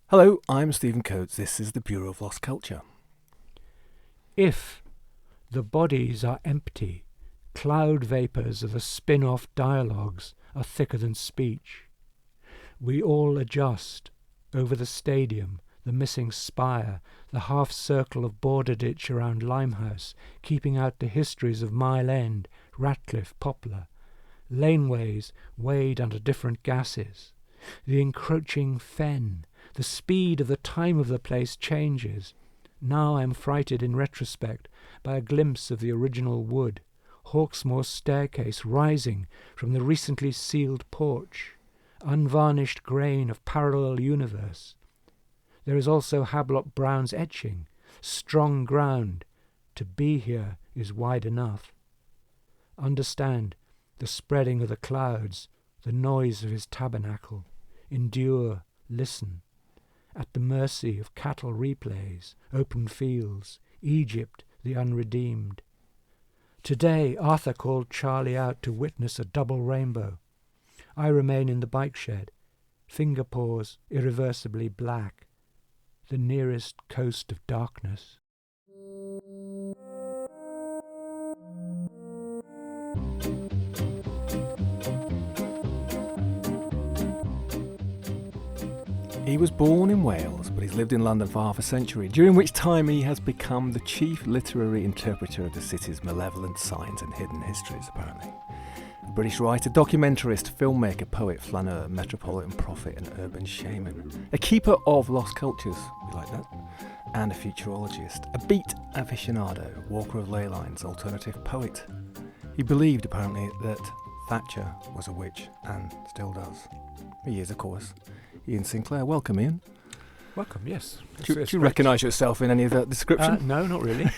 Hello, I'm Stephen Coates. This is the Bureau of Lost Culture. If the bodies are empty, cloud vapours of the spin-off dialogues are thicker than speech. We all adjust over the stadium, the missing spire, the half-circle of border ditch around Limehouse, keeping out the histories of Mile End, Ratcliffe, Poplar, laneways weighed under different gases, the encroaching fen. The speed of the time of the place changes. Now I am frighted in retrospect by a glimpse of the original wood, Hawksmoor's staircase rising from the recently sealed porch, unvarnished grain of parallel universe. There is also Hablot Brown's etching, strong ground. To be here is wide enough. Understand the spreading of the clouds, the noise of his tabernacle. Endure, listen. At the mercy of cattle replays, open fields, Egypt the unredeemed. Today Arthur called Charlie out to witness a double rainbow. I remain in the bike shed, finger paws irreversibly black, the nearest coast of darkness. He was born in Wales, but he's lived in London for half a century, during which time he has become the chief literary interpreter of the city's malevolent signs and hidden histories, apparently. A British writer, documentarist, filmmaker, poet, flaneur, metropolitan prophet and urban shaman. A keeper of lost cultures, we like that, and a futurologist. A beat aficionado, walker of ley lines, alternative poet. He believed, apparently, that Thatcher was a witch, and still does. He is, of course, Iain Sinclair. Welcome, Iain. Welcome, yes. Do you recognise yourself in any of that description? No, not really.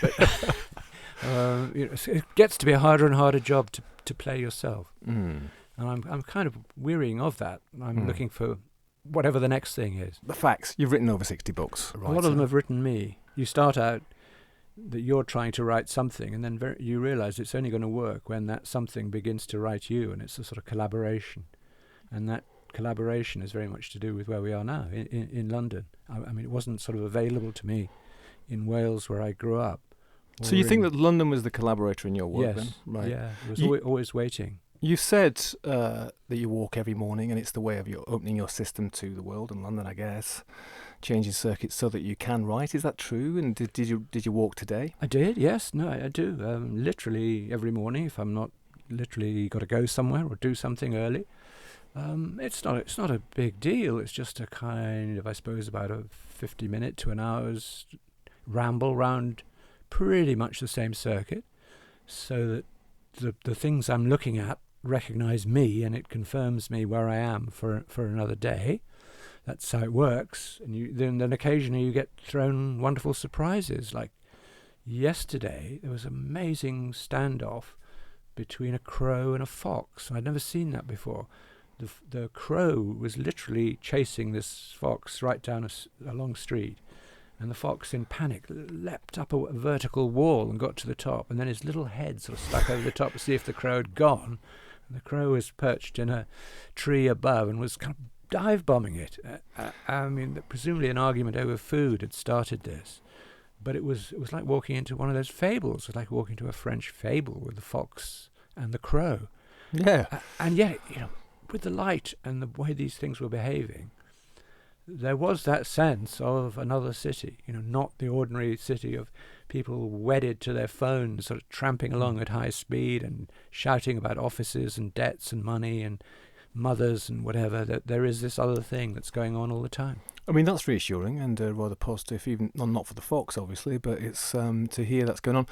But it gets to be a harder and harder job to play yourself. And I'm kind of wearying of that. I'm looking for whatever the next thing is. The facts. You've written over 60 books. A lot of them have written me. You start out that you're trying to write something, and then you realise it's only going to work when that something begins to write you, and it's a sort of collaboration. And that collaboration is very much to do with where we are now in London. I mean, it wasn't sort of available to me in Wales where I grew up. So you think that London was the collaborator in your work? Yes, then? Right. Yeah, it was always waiting. You said that you walk every morning, and it's the way of your opening your system to the world and London, I guess, changing circuits so that you can write. Is that true? And did you walk today? I did. Yes. No, I do. Literally every morning, if I'm not literally got to go somewhere or do something early. It's not a big deal. It's just a kind of, I suppose, about a 50-minute to an hour's ramble round pretty much the same circuit, so that the things I'm looking at recognise me, and it confirms me where I am for another day. That's how it works. And then occasionally you get thrown wonderful surprises. Like yesterday, there was an amazing standoff between a crow and a fox. I'd never seen that before. The crow was literally chasing this fox right down a long street, and the fox, in panic, leapt up a vertical wall and got to the top, and then his little head sort of stuck over the top to see if the crow had gone. And the crow was perched in a tree above and was kind of dive-bombing it. I mean, presumably an argument over food had started this, but it was like walking into one of those fables. It was like walking to a French fable with the fox and the crow. Yeah. And yet, with the light and the way these things were behaving, there was that sense of another city, not the ordinary city of people wedded to their phones, sort of tramping along at high speed and shouting about offices and debts and money and mothers and whatever. That there is this other thing that's going on all the time. I mean, that's reassuring and rather positive, even not for the fox, obviously, but it's to hear that's going on.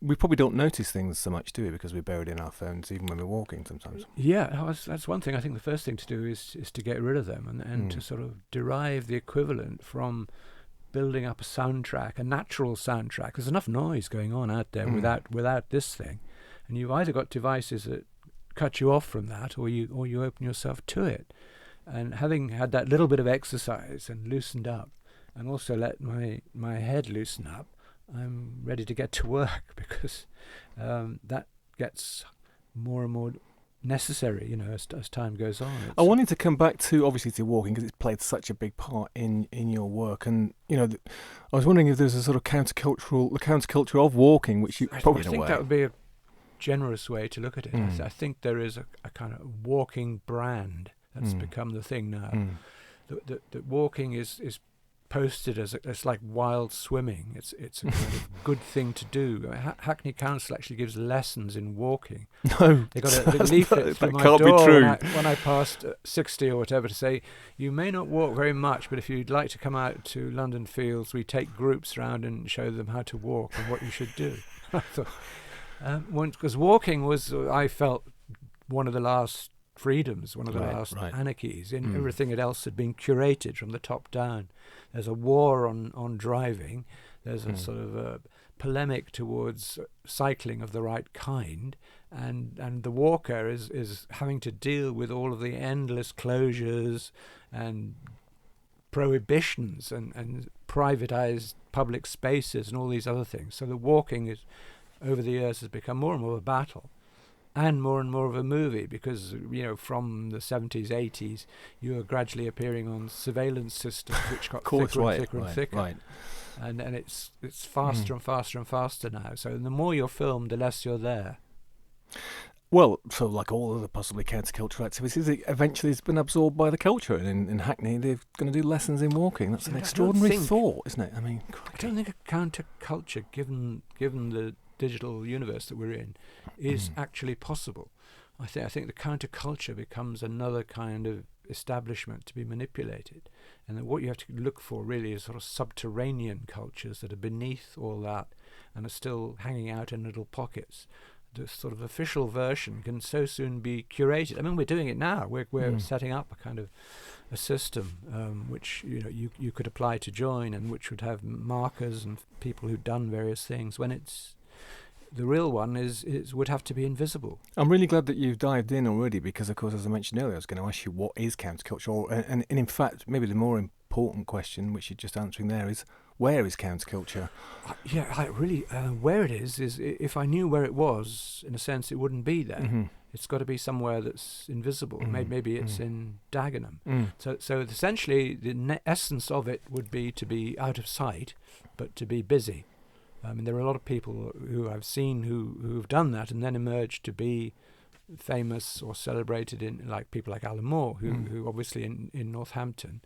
We probably don't notice things so much, do we? Because we're buried in our phones, even when we're walking sometimes. Yeah, that's one thing. I think the first thing to do is to get rid of them and to sort of derive the equivalent from building up a soundtrack, a natural soundtrack. There's enough noise going on out there without this thing, and you've either got devices that cut you off from that, or you open yourself to it. And having had that little bit of exercise and loosened up, and also let my head loosen up, I'm ready to get to work, because that gets more and more necessary, as time goes on. I wanted to come back to, obviously, to walking, because it's played such a big part in your work. And, I was wondering if there's a sort of the counterculture of walking, which you probably in a way. I think that would be a generous way to look at it. I think there is a kind of walking brand that's become the thing now. That walking is posted as it's like wild swimming. It's a kind of good thing to do. Hackney Council actually gives lessons in walking. No, they got a leaflet through my can't door be true. when I passed 60 or whatever, to say, you may not walk very much, but if you'd like to come out to London Fields, we take groups round and show them how to walk and what you should do. I thought, because walking was, I felt, one of the last freedoms, one of the last anarchies. Everything else had been curated from the top down. There's a war on driving. There's a sort of a polemic towards cycling of the right kind, and the walker is having to deal with all of the endless closures and prohibitions and privatized public spaces and all these other things. So the walking is, over the years, has become more and more of a battle. And more of a movie, because from the 70s, 80s, you were gradually appearing on surveillance systems, which got thicker and thicker. And it's faster and faster and faster now. So the more you're filmed, the less you're there. Well, so like all other possibly countercultural activities, it eventually has been absorbed by the culture. And in Hackney, they're going to do lessons in walking. That's an extraordinary thought, isn't it? I mean, I don't think a counterculture, given the digital universe that we're in, is actually possible. I think the counterculture becomes another kind of establishment to be manipulated, and that what you have to look for really is sort of subterranean cultures that are beneath all that and are still hanging out in little pockets. The sort of official version can so soon be curated. I mean, we're doing it now. We're setting up a kind of a system which you could apply to join, and which would have markers and people who've done various things. When it's the real one would have to be invisible. I'm really glad that you've dived in already, because, of course, as I mentioned earlier, I was going to ask you what is counterculture, and in fact, maybe the more important question, which you're just answering there, is where is counterculture? Where it is if I knew where it was, in a sense, it wouldn't be there. Mm-hmm. It's got to be somewhere that's invisible. Maybe it's in Dagenham. So essentially, the essence of it would be to be out of sight, but to be busy. I mean, there are a lot of people who I've seen who've done that and then emerged to be famous or celebrated, like people like Alan Moore, who obviously in Northampton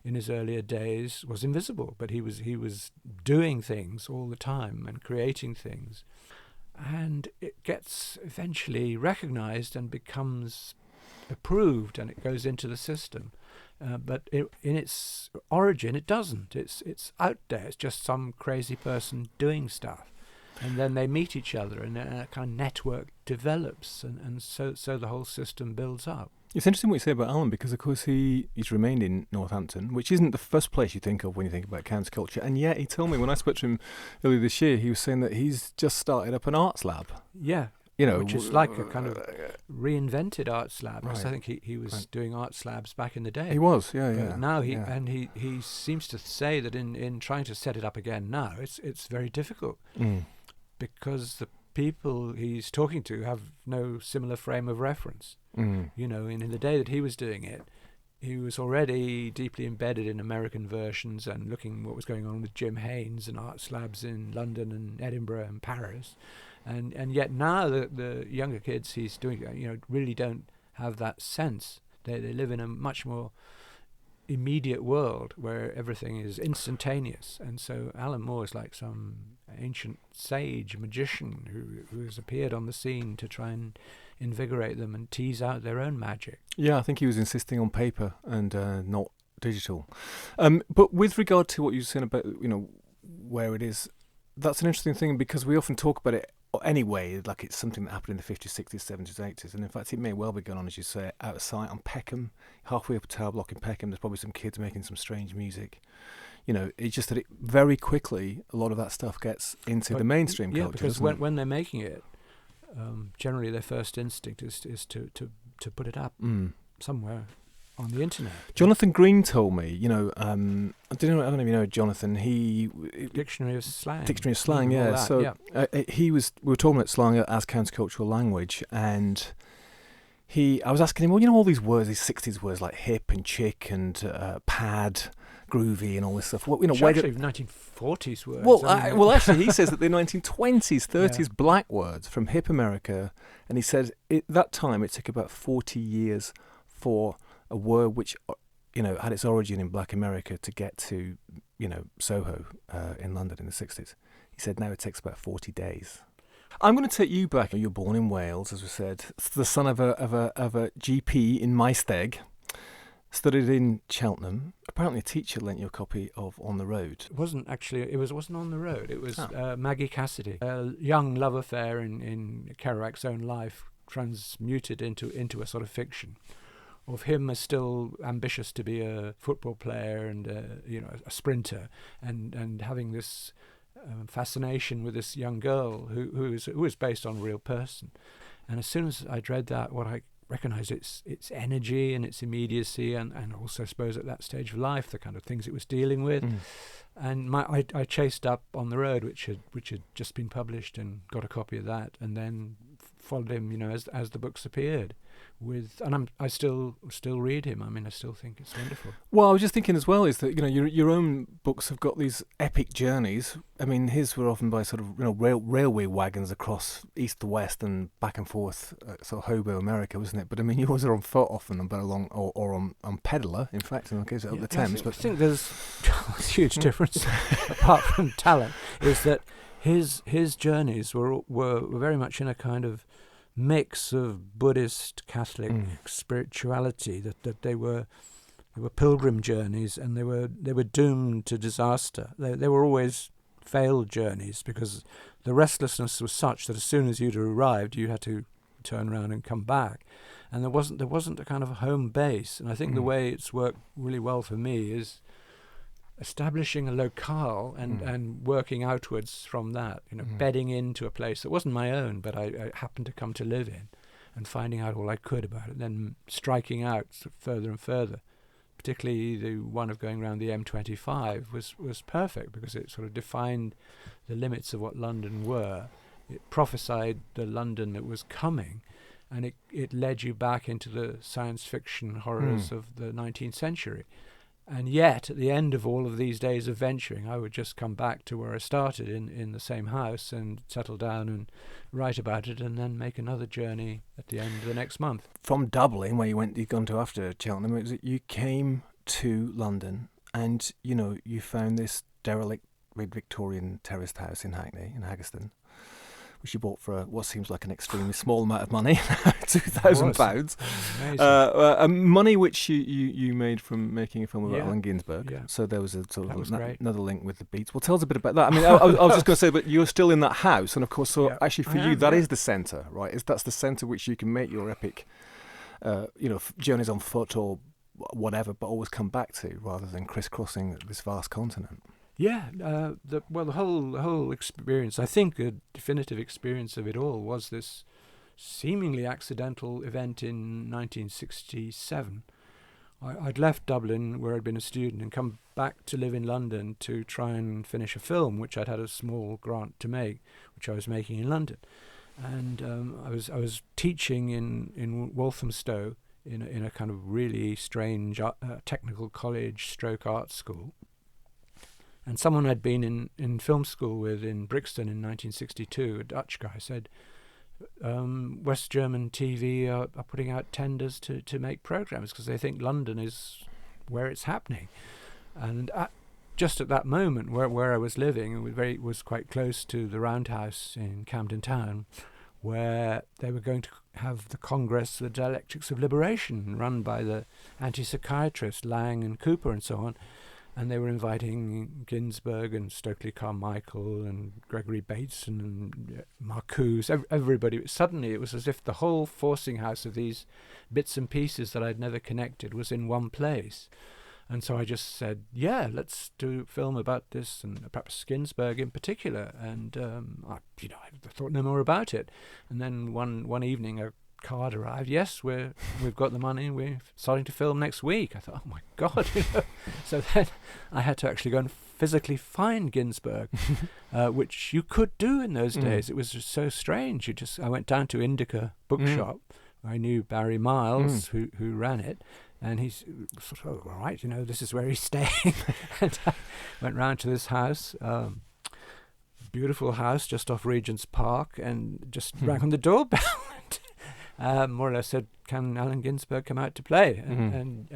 in his earlier days was invisible, but he was doing things all the time and creating things, and it gets eventually recognized and becomes approved, and it goes into the system. But in its origin, it doesn't. It's out there. It's just some crazy person doing stuff, and then they meet each other, and a kind of network develops, and so the whole system builds up. It's interesting what you say about Alan, because, of course, he's remained in Northampton, which isn't the first place you think of when you think about counterculture. And yet, he told me when I spoke to him earlier this year, he was saying that he's just started up an arts lab. Yeah. Which is like a kind of reinvented arts lab. Right. I think he was doing arts labs back in the day. He was, yeah. Now he seems to say that in trying to set it up again now, it's very difficult because the people he's talking to have no similar frame of reference. In the day that he was doing it, he was already deeply embedded in American versions and looking what was going on with Jim Haynes and arts labs in London and Edinburgh and Paris. And yet now the younger kids he's doing, really don't have that sense. They live in a much more immediate world where everything is instantaneous. And so Alan Moore is like some ancient sage magician who has appeared on the scene to try and invigorate them and tease out their own magic. Yeah, I think he was insisting on paper and not digital. But with regard to what you were saying about where it is, that's an interesting thing, because we often talk about it anyway, like it's something that happened in the 50s, 60s, 70s, 80s, and in fact it may well be going on, as you say, out of sight on Peckham, halfway up a tower block in Peckham. There's probably some kids making some strange music. It's just that it very quickly, a lot of that stuff gets into the mainstream culture. Because when they're making it, generally their first instinct is to put it up somewhere on the internet. Jonathan Green told me, I don't know if you know Jonathan. Dictionary of Slang. Yeah. So we were talking about slang as countercultural language, and I was asking him, well, all these words, these 60s words like hip and chick and pad, groovy and all this stuff. Which where actually 1940s words. Well, actually, he says that the 1920s, 30s Yeah. black words from hip America, and he said that time it took about 40 years for a word which, had its origin in black America to get to, Soho in London in the 60s. He said now it takes about 40 days. I'm going to take you back. You're born in Wales, as we said, the son of a GP in Maesteg, studied in Cheltenham. Apparently a teacher lent you a copy of On the Road. It wasn't On the Road. It was Maggie Cassidy, a young love affair in Kerouac's own life, transmuted into a sort of fiction of him as still ambitious to be a football player and a sprinter, and having this fascination with this young girl who is based on a real person. And as soon as I'd read that, what I recognised its energy and its immediacy, and also I suppose at that stage of life the kind of things it was dealing with. And I chased up On the Road, which had just been published, and got a copy of that, and then followed him, as the books appeared. I still read him. I mean, I still think it's wonderful. Well, I was just thinking as well is that your own books have got these epic journeys. I mean, his were often by sort of railway wagons across east to west and back and forth, sort of hobo America, wasn't it? But I mean, yours are on foot often, but along or on peddler. In fact, in the case of the Thames. I think there's a huge difference apart from talent. Is that his journeys were very much in a kind of mix of Buddhist Catholic spirituality, that they were pilgrim journeys, and they were doomed to disaster. They were always failed journeys, because the restlessness was such that as soon as you'd arrived you had to turn around and come back, and there wasn't a kind of home base. And I think the way it's worked really well for me is establishing a locale and working outwards from that, bedding into a place that wasn't my own, but I happened to come to live in, and finding out all I could about it, then striking out further and further. Particularly the one of going around the M25 was perfect, because it sort of defined the limits of what London were. It prophesied the London that was coming, and it led you back into the science fiction horrors of the 19th century. And yet, at the end of all of these days of venturing, I would just come back to where I started, in the same house, and settle down and write about it, and then make another journey at the end of the next month. From Dublin, where you'd gone to after Cheltenham, you came to London, and you found this derelict mid-Victorian terraced house in Hackney, in Haggerston, which you bought for what seems like an extremely small amount of money, £2,000. Money which you made from making a film about Allen Ginsberg. Yeah. So there was a sort of another link with the Beats. Well, tell us a bit about that. I mean, I was just going to say, but you're still in that house, and of course, actually for you, that is the centre, right? That's the centre which you can make your epic, journeys on foot or whatever, but always come back to, rather than crisscrossing this vast continent. Yeah, the whole experience, I think the definitive experience of it all was this seemingly accidental event in 1967. I'd left Dublin, where I'd been a student, and come back to live in London to try and finish a film which I'd had a small grant to make, which I was making in London. And I was teaching in Walthamstow in a kind of really strange technical college stroke art school. And someone I'd been in film school with in Brixton in 1962, a Dutch guy, said, West German TV are putting out tenders to make programmes, because they think London is where it's happening. And just at that moment, where I was living, it was quite close to the Roundhouse in Camden Town, where they were going to have the Congress, the Dialectics of Liberation, run by the anti-psychiatrists Lang and Cooper and so on. And they were inviting Ginsberg and Stokely Carmichael and Gregory Bateson and Marcuse, everybody. Suddenly it was as if the whole forcing house of these bits and pieces that I'd never connected was in one place. And so I just said, yeah, let's do a film about this, and perhaps Ginsberg in particular. And I thought no more about it. And then one evening a card arrived. Yes, we've got the money. We're starting to film next week. I thought, oh my God! So then I had to actually go and physically find Ginsberg, which you could do in those days. It was just so strange. I went down to Indica Bookshop, I knew Barry Miles, who ran it, and he's sort of, all right, this is where he's staying. And I went round to this house, beautiful house just off Regent's Park, and just rang on the doorbell. More or less said, can Allen Ginsberg come out to play? And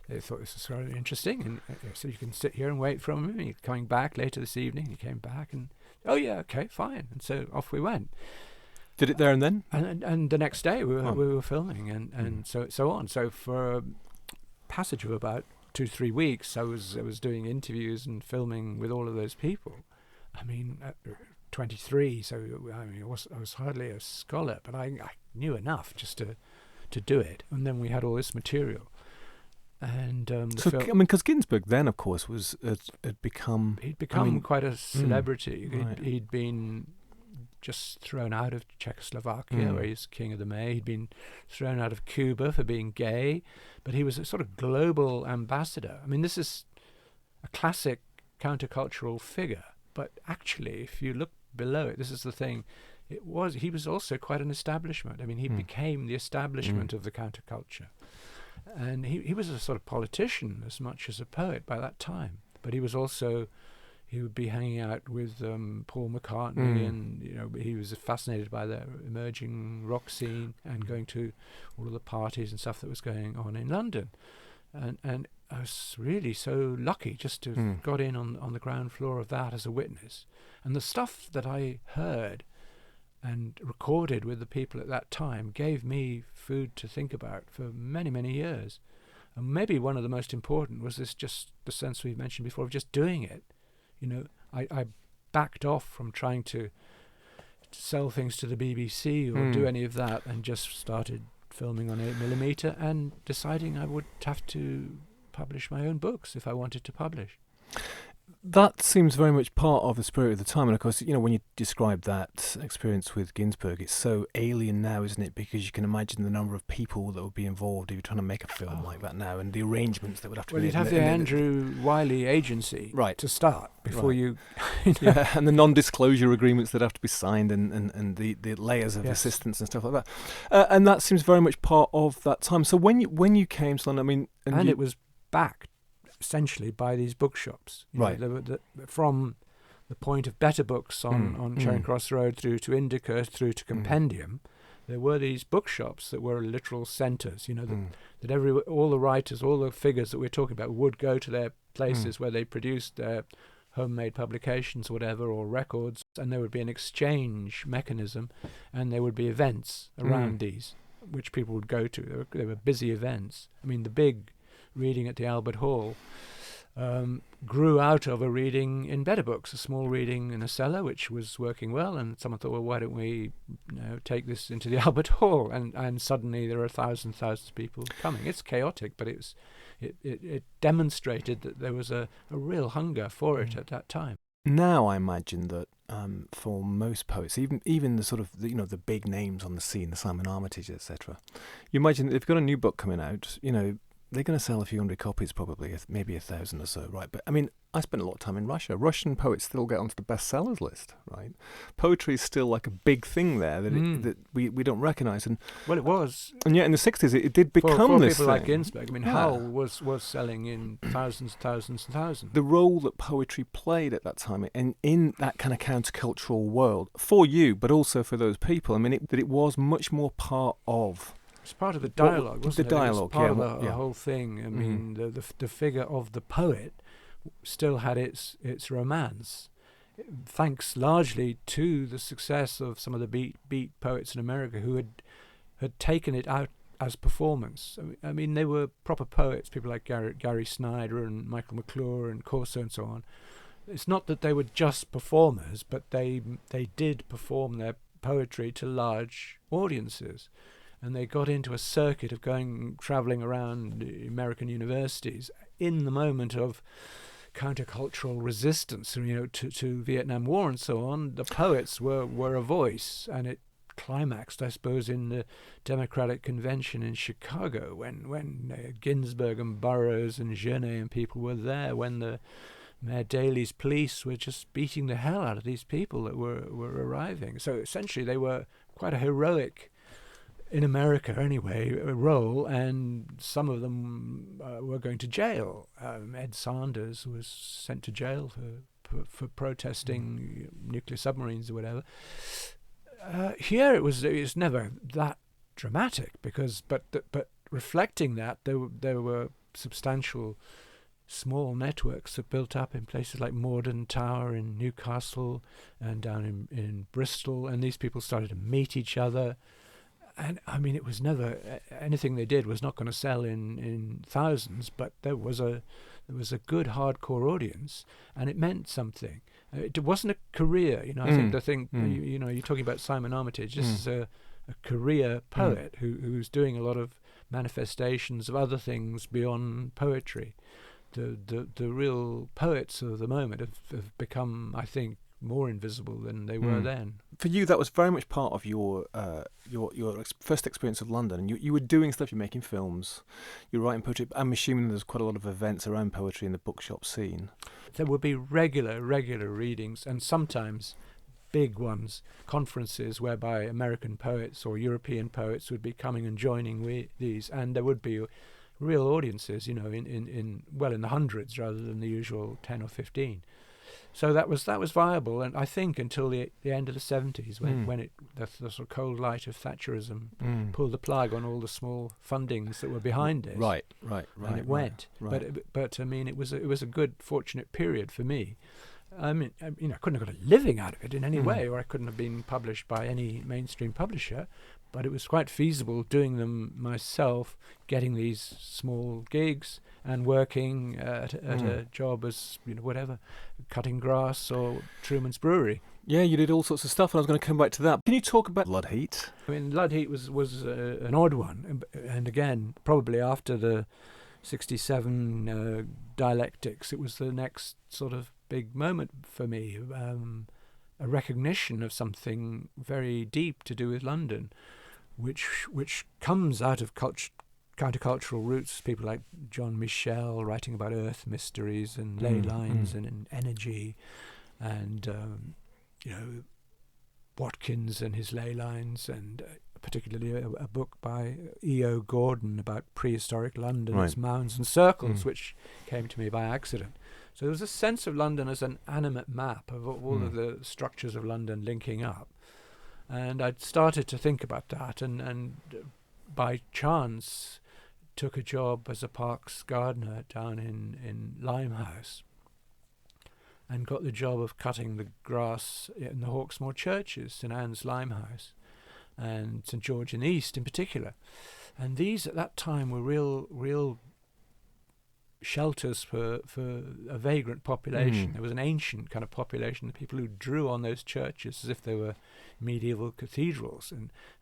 they thought this was really interesting, and so you can sit here and wait for him. He's coming back later this evening. He came back, and yeah, okay, fine. And so off we went. Did it there and then? And the next day we were filming, and so on. So for a passage of about 2-3 weeks, I was doing interviews and filming with all of those people. I mean, 23, so I was hardly a scholar, but I knew enough just to do it. And then we had all this material. And because Ginsberg then, of course, had become... He'd become quite a celebrity. Right. He'd been just thrown out of Czechoslovakia, where he's King of the May. He'd been thrown out of Cuba for being gay, but he was a sort of global ambassador. I mean, this is a classic countercultural figure, but actually, if you look below it, this is the thing, he was also quite an establishment. I mean, he became the establishment of the counterculture. And he was a sort of politician as much as a poet by that time. But he was also... He would be hanging out with Paul McCartney, and he was fascinated by the emerging rock scene and going to all of the parties and stuff that was going on in London. And I was really so lucky just to have got in on the ground floor of that as a witness. And the stuff that I heard and recorded with the people at that time gave me food to think about for many, many years. And maybe one of the most important was just the sense we mentioned before of just doing it. I backed off from trying to sell things to the BBC or do any of that, and just started filming on 8mm and deciding I would have to publish my own books if I wanted to publish. That seems very much part of the spirit of the time. And of course, when you describe that experience with Ginsberg, it's so alien now, isn't it? Because you can imagine the number of people that would be involved if you're trying to make a film like that now, and the arrangements that would have to be made. Well, you'd have the Andrew Wiley agency to start before you... Yeah, and the non-disclosure agreements that have to be signed, and the layers of assistance and stuff like that. And that seems very much part of that time. So when you came to London, I mean... And it was backed essentially by these bookshops, right? From the point of better books on Charing Cross Road through to Indica, through to Compendium, there were these bookshops that were literal centres. That all the writers, all the figures that we're talking about would go to their places where they produced their homemade publications, or whatever, or records, and there would be an exchange mechanism, and there would be events around these which people would go to. They were busy events. I mean, the big reading at the Albert Hall grew out of a reading in Better Books, a small reading in a cellar, which was working well, and someone thought, well, why don't we take this into the Albert Hall? And suddenly there are thousands of people coming. It's chaotic, but it demonstrated that there was a real hunger for it at that time. Now I imagine that for most poets, even the sort of the big names on the scene, the Simon Armitage, etc., you imagine that if you've got a new book coming out, they're going to sell a few hundred copies, probably, maybe 1,000 or so, right? But I mean, I spent a lot of time in Russia. Russian poets still get onto the bestsellers list, right? Poetry is still like a big thing there that we don't recognise. And well, it was. And yet in the 60s, it did become for this people thing. like Ginsberg. I mean, Hull was selling in thousands and thousands. The role that poetry played at that time in that kind of countercultural world, for you, but also for those people, I mean, it was much more part of... It's part of the dialogue, wasn't it? The dialogue, it was part of the whole thing. I mean, the figure of the poet still had its romance, thanks largely to the success of some of the beat poets in America who had taken it out as performance. I mean, they were proper poets, people like Gary Snyder and Michael McClure and Corso and so on. It's not that they were just performers, but they did perform their poetry to large audiences. And they got into a circuit of travelling around American universities in the moment of countercultural resistance, to Vietnam War and so on. The poets were a voice, and it climaxed, I suppose, in the Democratic Convention in Chicago when Ginsberg and Burroughs and Genet and people were there, when the Mayor Daley's police were just beating the hell out of these people that were arriving. So essentially they were quite a heroic in America anyway, a role, and some of them were going to jail. Ed Sanders was sent to jail for protesting nuclear submarines or whatever. Here it was never that dramatic, but reflecting that there were substantial small networks that built up in places like Morden Tower in Newcastle and down in Bristol, and these people started to meet each other. And I mean, it was never anything they did was not going to sell in thousands, but there was a good hardcore audience, and it meant something. It wasn't a career, you know. I think the thing, you know, you're talking about Simon Armitage. This is a career poet who's doing a lot of manifestations of other things beyond poetry. The real poets of the moment have become, I think, more invisible than they were then. For you, that was very much part of your first experience of London. And you were doing stuff. You're making films. You're writing poetry. I'm assuming there's quite a lot of events around poetry in the bookshop scene. There would be regular readings, and sometimes big ones, conferences whereby American poets or European poets would be coming and joining these, and there would be real audiences, you know, in the hundreds rather than the usual 10 or 15. So that was viable, and I think until the end of the 70s, when the sort of cold light of Thatcherism pulled the plug on all the small fundings that were behind it. Right. And it went. Right. But I mean, it was a good, fortunate period for me. I mean, you know, I couldn't have got a living out of it in any way, or I couldn't have been published by any mainstream publisher. But it was quite feasible doing them myself, getting these small gigs and working at a job as, you know, whatever, cutting grass or Truman's Brewery. Yeah, you did all sorts of stuff, and I was going to come back to that. Can you talk about Lud Heat? I mean, Lud Heat was an odd one, and again, probably after the 67 dialectics, it was the next sort of big moment for me, a recognition of something very deep to do with London, which comes out of countercultural roots. People like John Michel writing about earth mysteries and ley lines and energy, and you know, Watkins and his ley lines, and particularly a book by E.O. Gordon about prehistoric London, its mounds and circles, which came to me by accident. So there was a sense of London as an animate map of all of the structures of London linking up. And I'd started to think about that, and by chance took a job as a parks gardener down in Limehouse, and got the job of cutting the grass in the Hawksmoor churches, St Anne's Limehouse and St George in the East in particular. And these at that time were real shelters for a vagrant population. There was an ancient kind of population, the people who drew on those churches as if they were medieval cathedrals,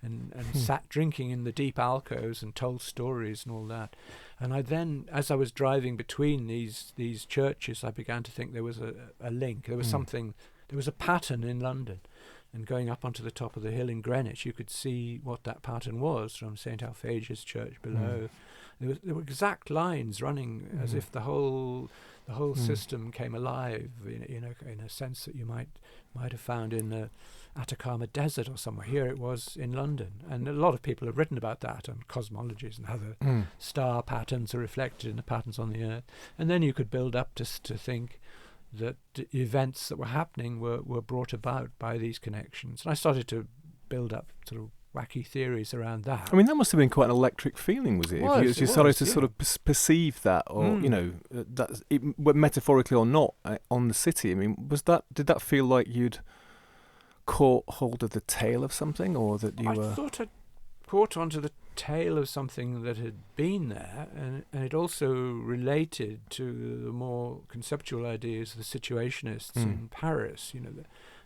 and sat drinking in the deep alcoves and told stories and all that. And I then, as I was driving between these churches, I began to think there was a link. There was something, there was a pattern in London. And going up onto the top of the hill in Greenwich, you could see what that pattern was from St Alphagia's Church below. There were exact lines running as if the whole system came alive, in a sense that you might have found in the Atacama Desert or somewhere. Here it was in London, and a lot of people have written about that, and cosmologies and how the star patterns are reflected in the patterns on the earth. And then you could build up to think that the events that were happening were brought about by these connections. And I started to build up sort of wacky theories around that. I mean, that must have been quite an electric feeling, was it? If you started to sort of perceive that, or you know, that metaphorically or not, on the city. I mean, did that feel like you'd caught hold of the tail of something, or that you were? I thought I'd caught onto the tail of something that had been there, and it also related to the more conceptual ideas of the situationists in Paris. You know,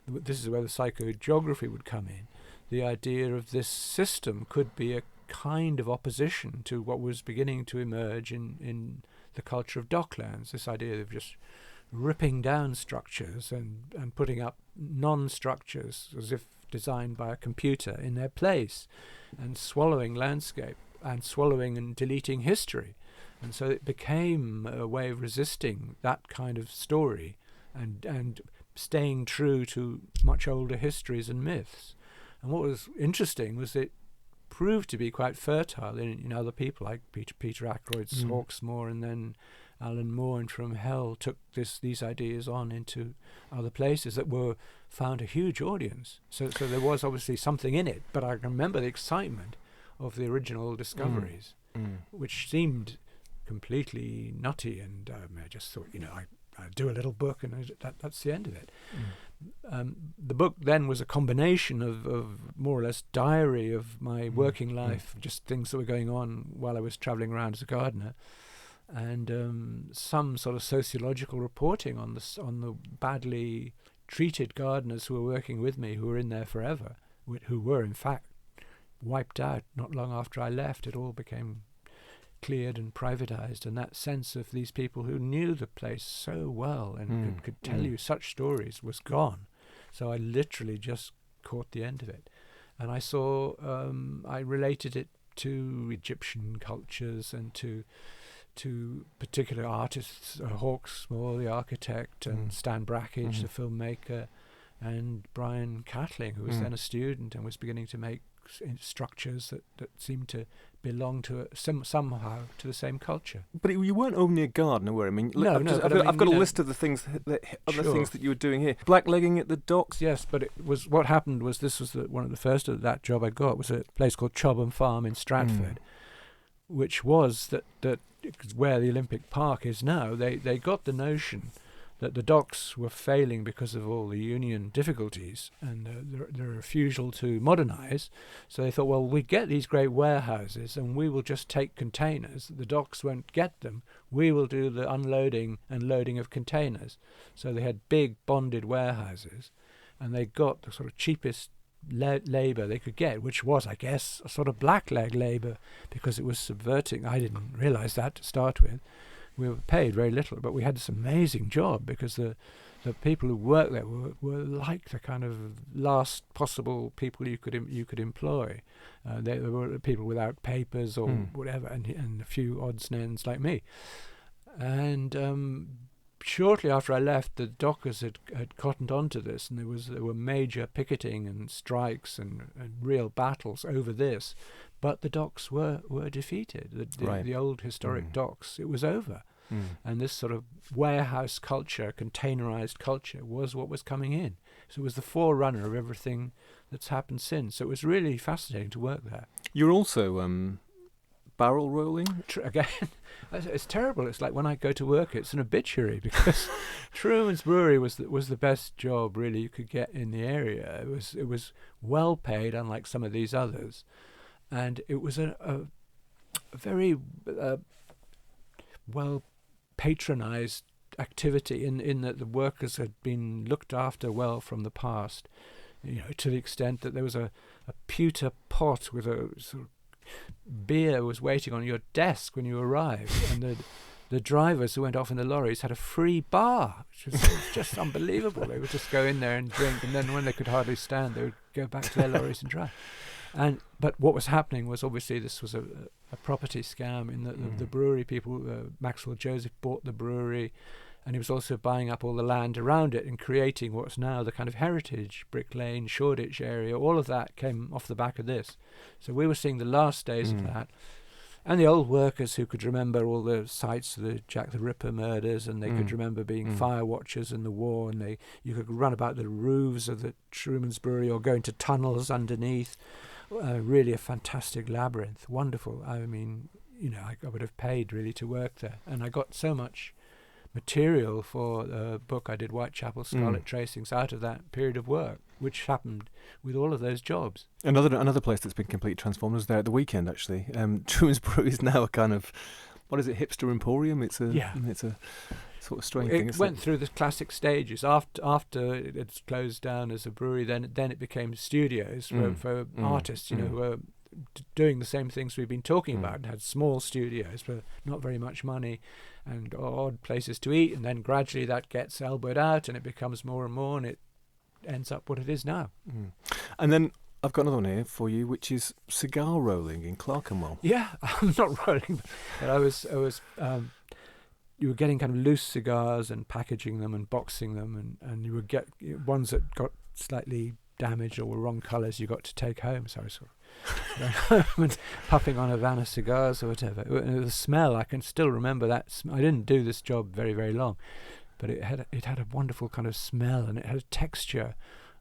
this is where the psychogeography would come in. The idea of this system could be a kind of opposition to what was beginning to emerge in the culture of Docklands, this idea of just ripping down structures and putting up non-structures as if designed by a computer in their place, and swallowing landscape and swallowing and deleting history. And so it became a way of resisting that kind of story and staying true to much older histories and myths. And what was interesting was it proved to be quite fertile in other people, like Peter Ackroyd's Hawksmoor, and then Alan Moore and From Hell took these ideas on into other places that found a huge audience. So there was obviously something in it, but I remember the excitement of the original discoveries, which seemed completely nutty, and I just thought, I'd do a little book and that's the end of it. The book then was a combination of more or less diary of my working life, just things that were going on while I was travelling around as a gardener, and some sort of sociological reporting on the badly treated gardeners who were working with me, who were in there forever, who were in fact wiped out not long after I left. It all became cleared and privatized, and that sense of these people who knew the place so well and could tell you such stories was gone. So I literally just caught the end of it, and I saw I related it to Egyptian cultures and to particular artists, Hawksmoor, the architect, and Stan Brakhage, the filmmaker, and Brian Catling, who was then a student and was beginning to make structures that seemed to belong to somehow to the same culture. But you weren't only a gardener, were you? I mean, I've got a list of the things things that you were doing here. Blacklegging at the docks. Yes, but it was what happened was this was one of the first of that job I got was a place called Chobham Farm in Stratford, which was that where the Olympic Park is now. They got the notion that the docks were failing because of all the union difficulties and the refusal to modernise. So they thought, well, we get these great warehouses and we will just take containers. The docks won't get them. We will do the unloading and loading of containers. So they had big bonded warehouses, and they got the sort of cheapest labour they could get, which was, I guess, a sort of blackleg labour, because it was subverting. I didn't realise that to start with. We were paid very little, but we had this amazing job because the people who worked there were like the kind of last possible people you could employ. They were people without papers or whatever, and a few odds and ends like me. And shortly after I left, the dockers had cottoned onto this, and there were major picketing and strikes and real battles over this. But the docks were defeated. The old historic docks, it was over. And this sort of warehouse culture, containerized culture, was what was coming in. So it was the forerunner of everything that's happened since. So it was really fascinating to work there. You're also barrel rolling? Again, it's terrible. It's like when I go to work, it's an obituary, because Truman's Brewery was the best job really you could get in the area. It was well paid, unlike some of these others. And it was a very well patronized activity in that the workers had been looked after well from the past, to the extent that there was a pewter pot with a sort of beer was waiting on your desk when you arrived, and the drivers who went off in the lorries had a free bar, which was just unbelievable. They would just go in there and drink, and then when they could hardly stand, they would go back to their lorries and drive. But what was happening was, obviously, this was a property scam in that the brewery people, Maxwell Joseph bought the brewery, and he was also buying up all the land around it and creating what's now the kind of heritage, Brick Lane, Shoreditch area. All of that came off the back of this. So we were seeing the last days of that. And the old workers who could remember all the sites of the Jack the Ripper murders, and they could remember being fire watchers in the war, and you could run about the roofs of the Truman's Brewery or go into tunnels underneath. Really a fantastic labyrinth, wonderful. I mean, I would have paid really to work there, and I got so much material for the book I did, Whitechapel Scarlet Tracings, out of that period of work, which happened with all of those jobs. Another place that's been completely transformed was there at the weekend, actually. Truman's Brewery is now a kind of, what is it, hipster emporium? It's a sort of strange thing. It went through the classic stages. After it's closed down as a brewery, then it became studios for artists, who were doing the same things we've been talking about, and had small studios for not very much money and odd places to eat, and then gradually that gets elbowed out and it becomes more and more, and it ends up what it is now. And then I've got another one here for you, which is cigar rolling in Clerkenwell. Yeah, I'm not rolling, but I was you were getting kind of loose cigars and packaging them and boxing them, and you would get ones that got slightly damaged or were wrong colours you got to take home. So I was sort of going home and puffing on a van of cigars or whatever. The smell, I can still remember that. I didn't do this job very, very long, but it had a wonderful kind of smell, and it had a texture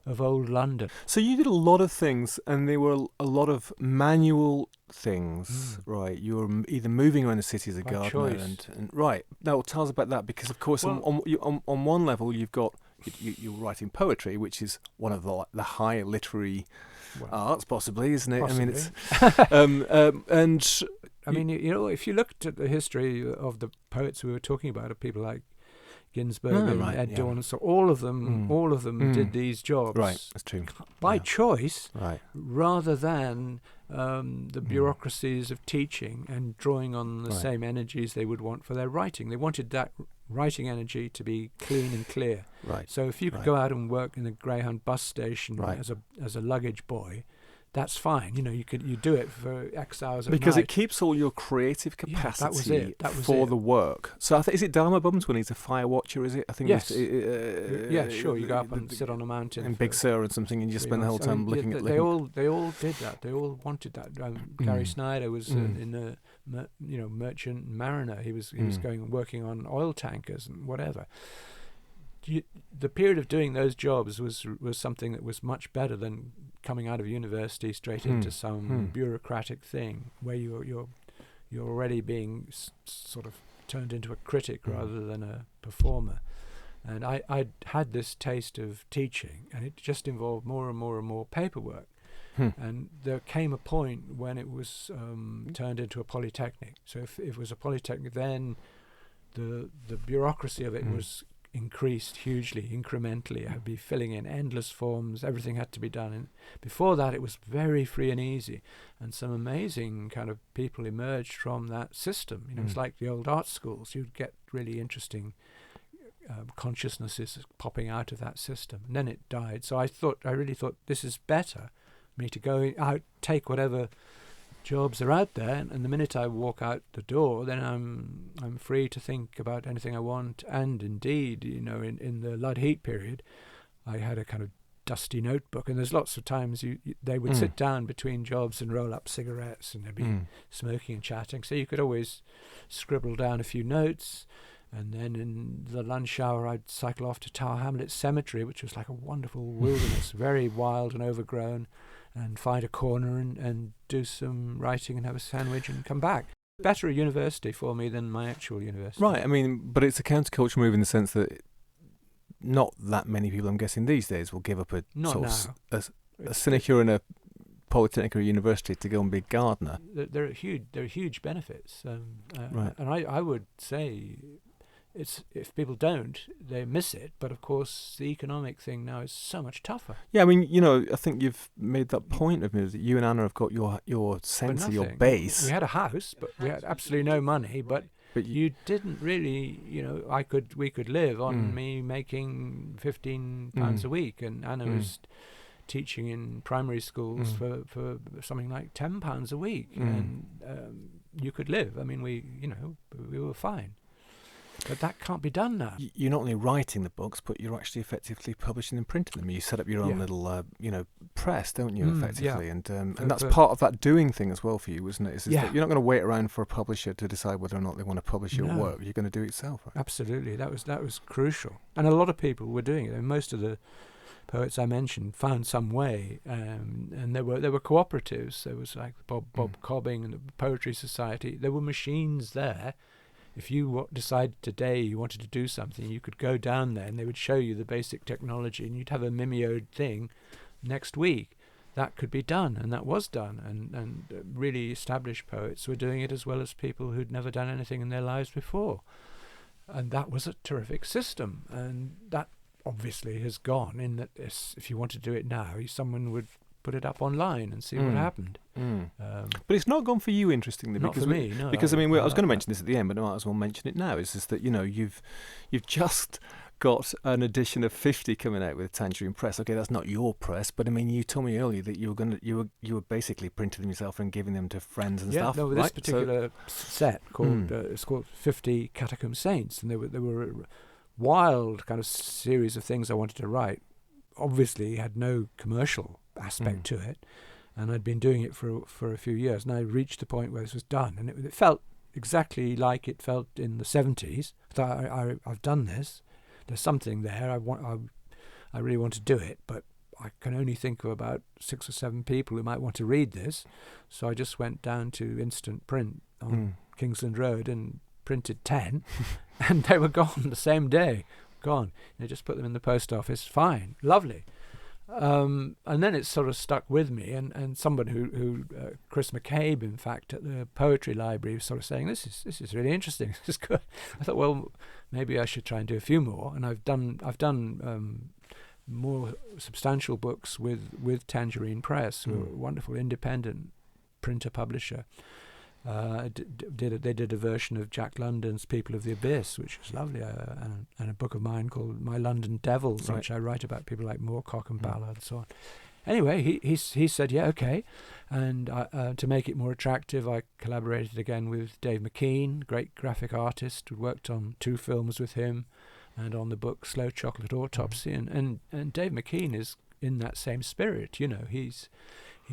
of old London. So you did a lot of things, and they were a lot of manual things, right? You were either moving around the city as a gardener, and right. Now tell us about that, because of course, on one level you've got you're writing poetry, which is one of the higher literary arts, possibly, isn't it? Possibly. I mean, it's and I mean, if you looked at the history of the poets we were talking about, of people like Ginsberg and Ed Dawn, so all of them did these jobs. Right, that's true. By choice, right, rather than the bureaucracies of teaching and drawing on the same energies they would want for their writing. They wanted that writing energy to be clean and clear. Right. So if you could go out and work in the Greyhound bus station as a luggage boy, that's fine. You do it for X hours at because night. it keeps all your creative capacity that was for the work. So is it Dharma Bums when he's a fire watcher? Is it? I think yes. Yeah, sure. You go up and sit on a mountain in Big Sur and something, and you just spend the whole time looking at. They all did that. They all wanted that. Gary Snyder was in a merchant mariner. He was going and working on oil tankers and whatever. The period of doing those jobs was something that was much better than coming out of university straight into some bureaucratic thing where you're already being sort of turned into a critic rather than a performer. And I had this taste of teaching, and it just involved more and more and more paperwork. And there came a point when it was turned into a polytechnic. So if it was a polytechnic, then the bureaucracy of it was increased hugely, incrementally. I'd be filling in endless forms. Everything had to be done. And before that, it was very free and easy. And some amazing kind of people emerged from that system. It's like the old art schools. You'd get really interesting consciousnesses popping out of that system. And then it died. So I really thought this is better, me to go out, take whatever jobs are out there, and the minute I walk out the door, then I'm free to think about anything I want. And indeed, in the Lud Heat period, I had a kind of dusty notebook, and there's lots of times they would sit down between jobs and roll up cigarettes, and they'd be smoking and chatting. So you could always scribble down a few notes. And then in the lunch hour, I'd cycle off to Tower Hamlets Cemetery, which was like a wonderful wilderness, very wild and overgrown, and find a corner and do some writing and have a sandwich and come back. Better a university for me than my actual university. Right, I mean, but it's a counterculture move in the sense that not that many people, I'm guessing, these days will give up a sinecure in a polytechnic or a university to go and be a gardener. There are huge benefits. Right. And I would say if people don't, they miss it. But of course, the economic thing now is so much tougher. Yeah, I mean, I think you've made that point of me that you and Anna have got your sense of your base. We had a house, but we had absolutely no money. But you didn't really, we could live on me making £15 a week, and Anna was teaching in primary schools for something like £10 a week, and you could live. I mean, we were fine. But that can't be done now. You're not only writing the books, but you're actually effectively publishing and printing them. You set up your own little, press, don't you, effectively? And that's part of that doing thing as well for you, isn't it? That you're not going to wait around for a publisher to decide whether or not they want to publish your work. You're going to do it yourself, right? Absolutely. That was crucial. And a lot of people were doing it. And most of the poets I mentioned found some way, and there were cooperatives. There was like Bob Cobbing and the Poetry Society. There were machines there. If you decided today you wanted to do something, you could go down there and they would show you the basic technology, and you'd have a mimeoed thing next week. That could be done, and that was done, and really established poets were doing it as well as people who'd never done anything in their lives before. And that was a terrific system, and that obviously has gone in that if you want to do it now, someone would put it up online and see what happened. But it's not gone for you, interestingly. Not because for me, no. Because I was going to mention this at the end, but I might as well mention it now. It's just that you've just got an edition of 50 coming out with Tangerine Press. Okay, that's not your press, but I mean, you told me earlier that you were basically printing them yourself and giving them to friends and stuff. Yeah, no, this particular set called it's called 50 Catacomb Saints, and there were a wild kind of series of things I wanted to write. Obviously, had no commercial aspect to it, and I'd been doing it for a few years, and I reached the point where this was done, and it felt exactly like it felt in the 70s. I thought, I've done this. There's something there. I really want to do it, but I can only think of about 6 or 7 people who might want to read this. So I just went down to instant print on Kingsland Road and printed 10, and they were gone the same day. Gone. They just put them in the post office. Fine, lovely. And then it sort of stuck with me, and somebody who Chris McCabe, in fact, at the Poetry Library, was sort of saying, this is really interesting. This is good. I thought, well, maybe I should try and do a few more. And I've done more substantial books with Tangerine Press, who are a wonderful independent printer publisher. They did a version of Jack London's People of the Abyss, which was lovely, and a book of mine called My London Devils, which I write about people like Moorcock and Ballard and so on. Anyway, he said, yeah, okay. And to make it more attractive, I collaborated again with Dave McKean, great graphic artist, who worked on 2 films with him and on the book Slow Chocolate Autopsy. And Dave McKean is in that same spirit, you know. He's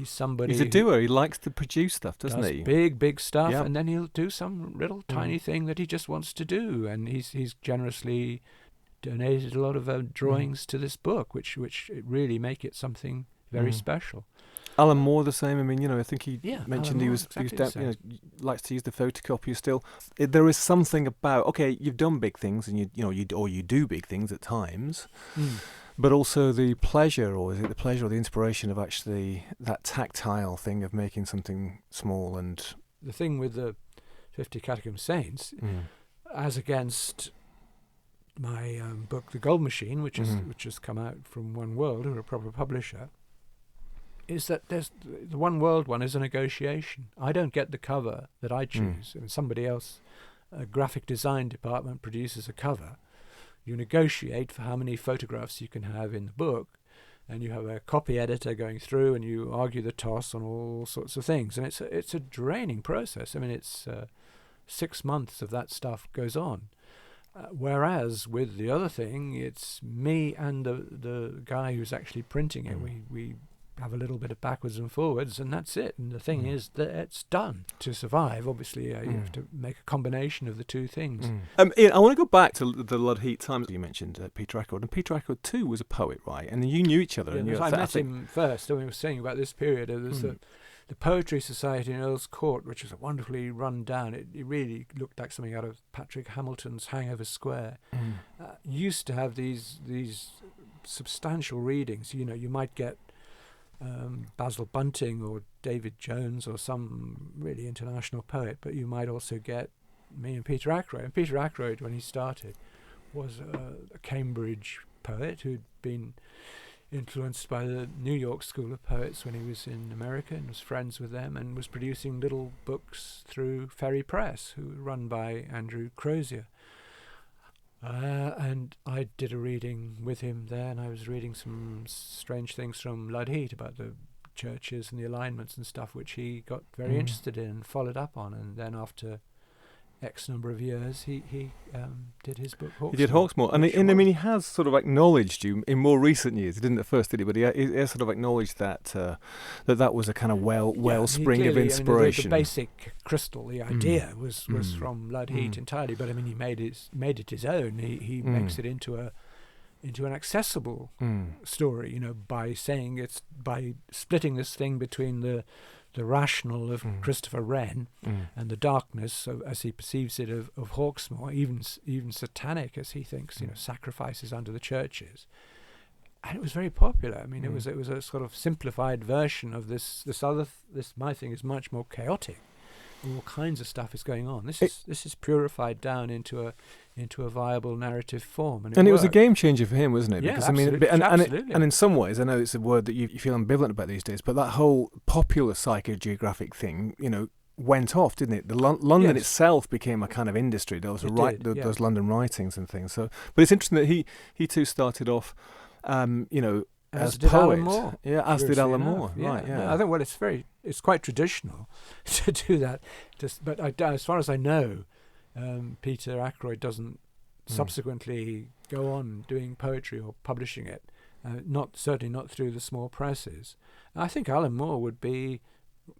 somebody. He's a doer. He likes to produce stuff, doesn't he? Big stuff, and then he'll do some little tiny thing that he just wants to do. And he's generously donated a lot of drawings to this book, which really make it something very special. Alan Moore the same. I mean, you know, I think he mentioned he was likes to use the photocopier still. There is something about, okay, you've done big things, and you do big things at times. But also the pleasure, or is it the pleasure or the inspiration of actually that tactile thing of making something small? And the thing with the 50 Catechism Saints, as against my book, The Gold Machine, which has come out from One World, who are a proper publisher, is that the One World one is a negotiation. I don't get the cover that I choose. And somebody else, a graphic design department, produces a cover. You negotiate for how many photographs you can have in the book, and you have a copy editor going through, and you argue the toss on all sorts of things. And it's a draining process. I mean, it's 6 months of that stuff goes on. Whereas with the other thing, it's me and the guy who's actually printing it. We have a little bit of backwards and forwards, and that's it. And the thing is that it's done. To survive, obviously, you have to make a combination of the 2 things. Ian, I want to go back to the Lud Heat times. You mentioned Peter Ackroyd, and Peter Ackroyd too was a poet, right? And you knew each other. Yeah, and I met him first. I mean, I was saying about this period. There was the Poetry Society in Earl's Court, which was wonderfully run down. It really looked like something out of Patrick Hamilton's Hangover Square. Used to have these substantial readings. You know, you might get Basil Bunting or David Jones or some really international poet, but you might also get me and Peter Ackroyd. And Peter Ackroyd, when he started, was a Cambridge poet who'd been influenced by the New York School of Poets when he was in America, and was friends with them, and was producing little books through Ferry Press, who were run by Andrew Crozier. And I did a reading with him there, and I was reading some strange things from Lud Heat about the churches and the alignments and stuff, which he got very interested in and followed up on. And then after X number of years, he did his book Hawksmoor. He did Hawksmoor, and I mean, he has sort of acknowledged you in more recent years. He didn't at first, did he? But he has sort of acknowledged that that was a kind of wellspring of inspiration. I mean, the basic crystal, the idea was from Lud Heat entirely. But I mean, he made it his own. He makes it into an accessible story. You know, by splitting this thing between the rational of Christopher Wren and the darkness as he perceives it of Hawksmoor, even satanic as he thinks, you know, sacrifices under the churches. And it was very popular. I mean, it was a sort of simplified version of this my thing is much more chaotic. All kinds of stuff is going on. This is purified down into a viable narrative form, and it was a game changer for him, wasn't it? Yeah, because absolutely. And in some ways, I know it's a word that you feel ambivalent about these days, but that whole popular psychogeographic thing, you know, went off, didn't it? London itself became a kind of industry. There was those London writings and things. So, but it's interesting that he too started off, you know, as did poet. Alan Moore. Yeah, as did Alan Moore. Right. Yeah. I think it's quite traditional to do that. But as far as I know, Peter Ackroyd doesn't subsequently go on doing poetry or publishing it. certainly not through the small presses. I think Alan Moore would be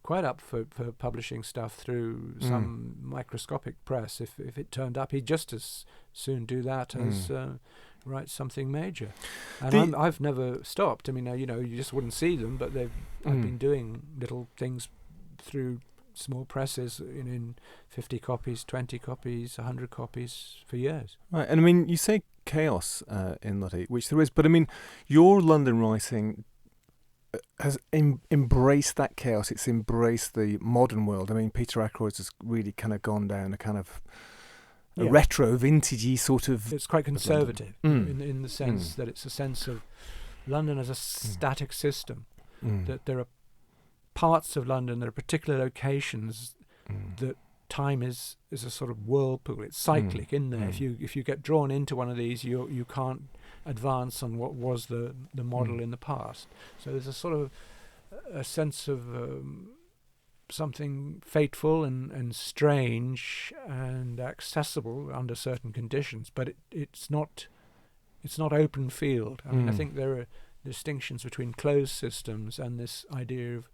quite up for publishing stuff through some microscopic press if it turned up. He'd just as soon do that as write something major. And I've never stopped. I mean, you just wouldn't see them, but I've been doing little things through small presses in 50 copies, 20 copies, 100 copies for years. Right, and I mean, you say chaos in Lud Heat, which there is, but I mean, your London writing has embraced that chaos. It's embraced the modern world. I mean, Peter Ackroyd has really kind of gone down a kind of a retro, vintagey sort of... It's quite conservative in the sense that it's a sense of London as a static system, that there are parts of London, there are particular locations that time is a sort of whirlpool. It's cyclic in there. If you get drawn into one of these, you can't advance on what was the model in the past. So there's a sort of a sense of something fateful and strange and accessible under certain conditions, but it's not open field. I mean, I think there are distinctions between closed systems and this idea of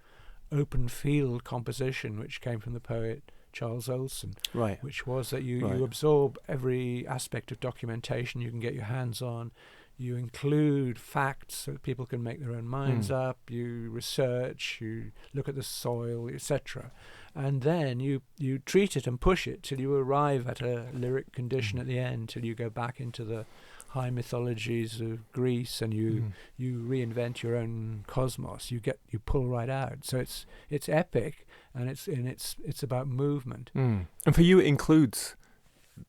open field composition, which came from the poet Charles Olson, which was that you absorb every aspect of documentation you can get your hands on. You include facts so that people can make their own minds up. You research, you look at the soil, etc. And then you treat it and push it till you arrive at a lyric condition at the end, till you go back into the high mythologies of Greece and you reinvent your own cosmos. You pull right out. So it's epic, and it's about movement. And for you, it includes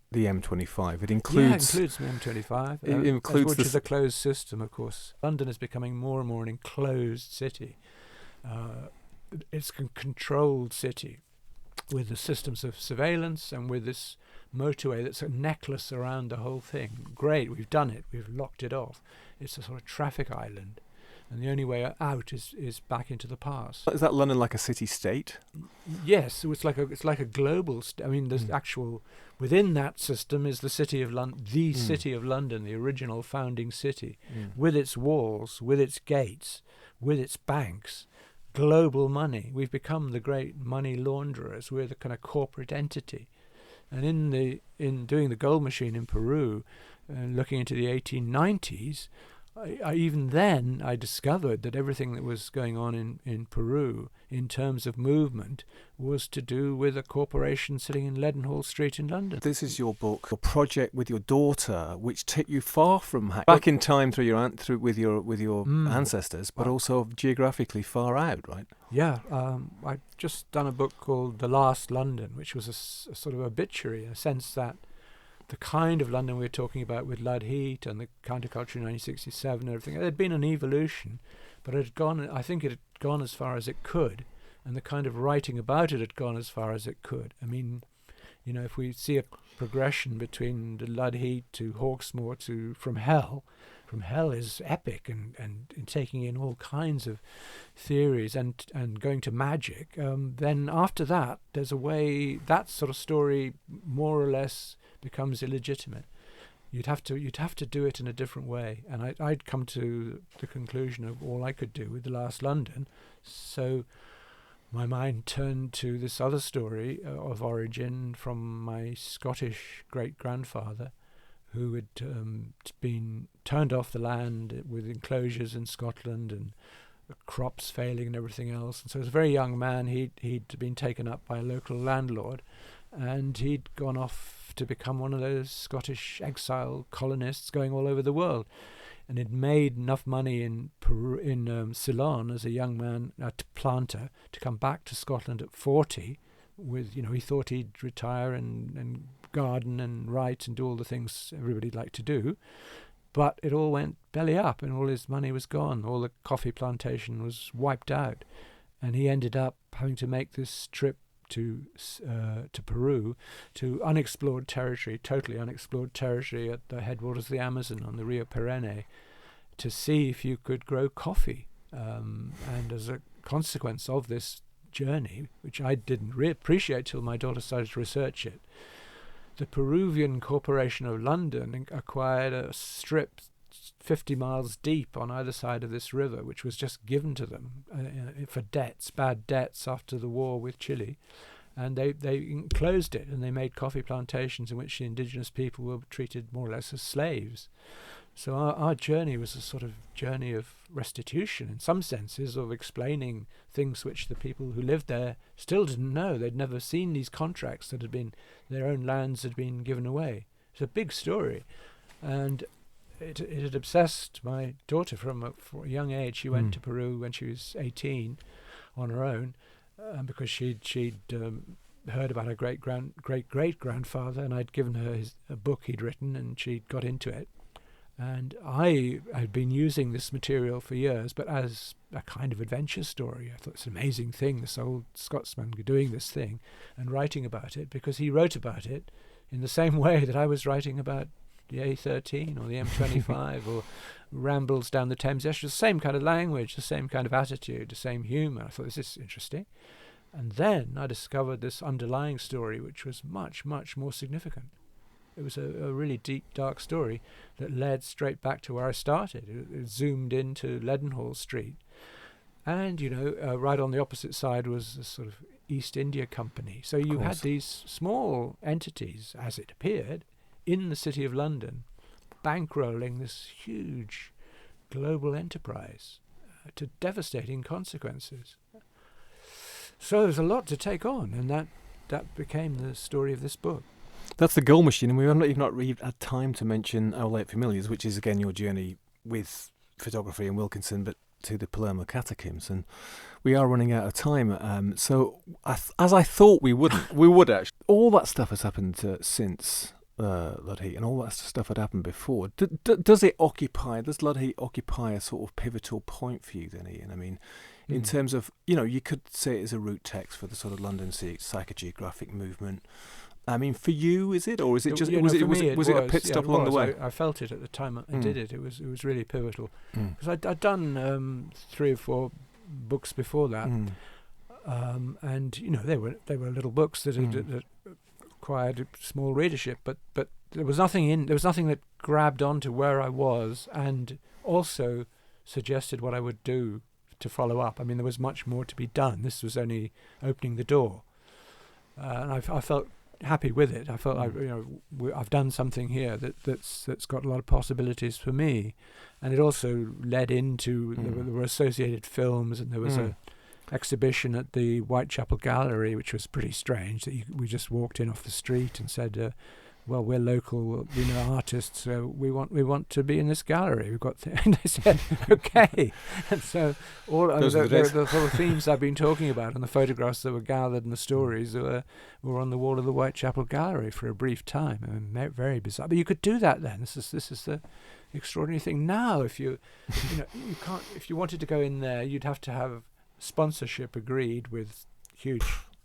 the M25. It includes the M25. It includes which is a closed system, of course. London is becoming more and more an enclosed city. It's a controlled city with the systems of surveillance and with this motorway that's a necklace around the whole thing. Great, we've done it. We've locked it off. It's a sort of traffic island. And the only way out is back into the past. Is that London like a city-state? Yes, so it's like a global. I mean, there's actual within that system is the city of London, city of London, the original founding city, with its walls, with its gates, with its banks, global money. We've become the great money launderers. We're the kind of corporate entity. And in doing the gold machine in Peru, looking into the 1890s. Even then, I discovered that everything that was going on in Peru in terms of movement was to do with a corporation sitting in Leadenhall Street in London. This is your book, your project with your daughter, which took you far from back in time through your with your ancestors, but also geographically far out, right? Yeah, I've just done a book called The Last London, which was a sort of obituary, in a sense that the kind of London we were talking about with Lud Heat and the counterculture in 1967 and everything, there had been an evolution, but I think it had gone as far as it could, and the kind of writing about it had gone as far as it could. I mean, if we see a progression between the Lud Heat to Hawksmoor to From Hell is epic and taking in all kinds of theories and going to magic. Then after that, there's a way that sort of story more or less becomes illegitimate. You'd have to do it in a different way, and I'd come to the conclusion of all I could do with The Last London. So my mind turned to this other story of origin from my Scottish great-grandfather, who had been turned off the land with enclosures in Scotland and crops failing and everything else. And so as a very young man, he'd been taken up by a local landlord, and he'd gone off to become one of those Scottish exile colonists going all over the world. And he'd made enough money in Peru, in Ceylon as a young man, planter, to come back to Scotland at 40 with, he thought he'd retire and garden and write and do all the things everybody'd like to do. But it all went belly up and all his money was gone. All the coffee plantation was wiped out. And he ended up having to make this trip to Peru, to unexplored territory, totally unexplored territory at the headwaters of the Amazon on the Rio Perenne, to see if you could grow coffee. And as a consequence of this journey, which I didn't appreciate till my daughter started to research it, the Peruvian Corporation of London acquired a strip 50 miles deep on either side of this river, which was just given to them for bad debts after the war with Chile. And they enclosed it, and they made coffee plantations in which the indigenous people were treated more or less as slaves. So our journey was a sort of journey of restitution in some senses, of explaining things which the people who lived there still didn't know. They'd never seen these contracts that had been, their own lands had been given away. It's a big story. And it had obsessed my daughter from a young age. She went to Peru when she was 18 on her own, because she'd heard about her great-great-grandfather, and I'd given her a book he'd written, and she got into it. And I had been using this material for years, but as a kind of adventure story. I thought it's an amazing thing, this old Scotsman doing this thing and writing about it, because he wrote about it in the same way that I was writing about the A13 or the M25 or rambles down the Thames estuary. The same kind of language, the same kind of attitude, the same humour. I thought, this is interesting. And then I discovered this underlying story, which was much, much more significant. It was a really deep, dark story that led straight back to where I started. It zoomed into Leadenhall Street. And, right on the opposite side was a sort of East India Company. So you had these small entities, as it appeared, in the City of London, bankrolling this huge global enterprise to devastating consequences. So there's a lot to take on, and that became the story of this book. That's the Gold Machine, and we've not really had time to mention Our Late Familiars, which is again your journey with photography and Wilkinson, but to the Palermo Catacombs, and we are running out of time. So as I thought we would actually. All that stuff has happened since Lud Heat, and all that stuff had happened before. Does Lud Heat occupy a sort of pivotal point for you then, Iain? I mean, in terms of, you could say it as a root text for the sort of London psychogeographic movement. I mean, for you, is it, or is it just was it a pit stop along the way? I felt it at the time I did it. It was really pivotal, because I'd done 3 or 4 books before that, and they were little books that acquired a small readership, but there was nothing that grabbed onto where I was and also suggested what I would do to follow up. I mean, there was much more to be done. This was only opening the door, and I felt happy with it. I felt I've done something here that's got a lot of possibilities for me, and it also led into there were associated films, and there was a exhibition at the Whitechapel Gallery, which was pretty strange. That we just walked in off the street and said, "Well, we're local, we know artists, so we want to be in this gallery. We've got." And they said, "Okay." And so all the sort of themes I've been talking about and the photographs that were gathered and the stories were on the wall of the Whitechapel Gallery for a brief time. I mean, very bizarre. But you could do that then. This is the extraordinary thing. Now, if you can't, if you wanted to go in there, you'd have to have sponsorship agreed with huge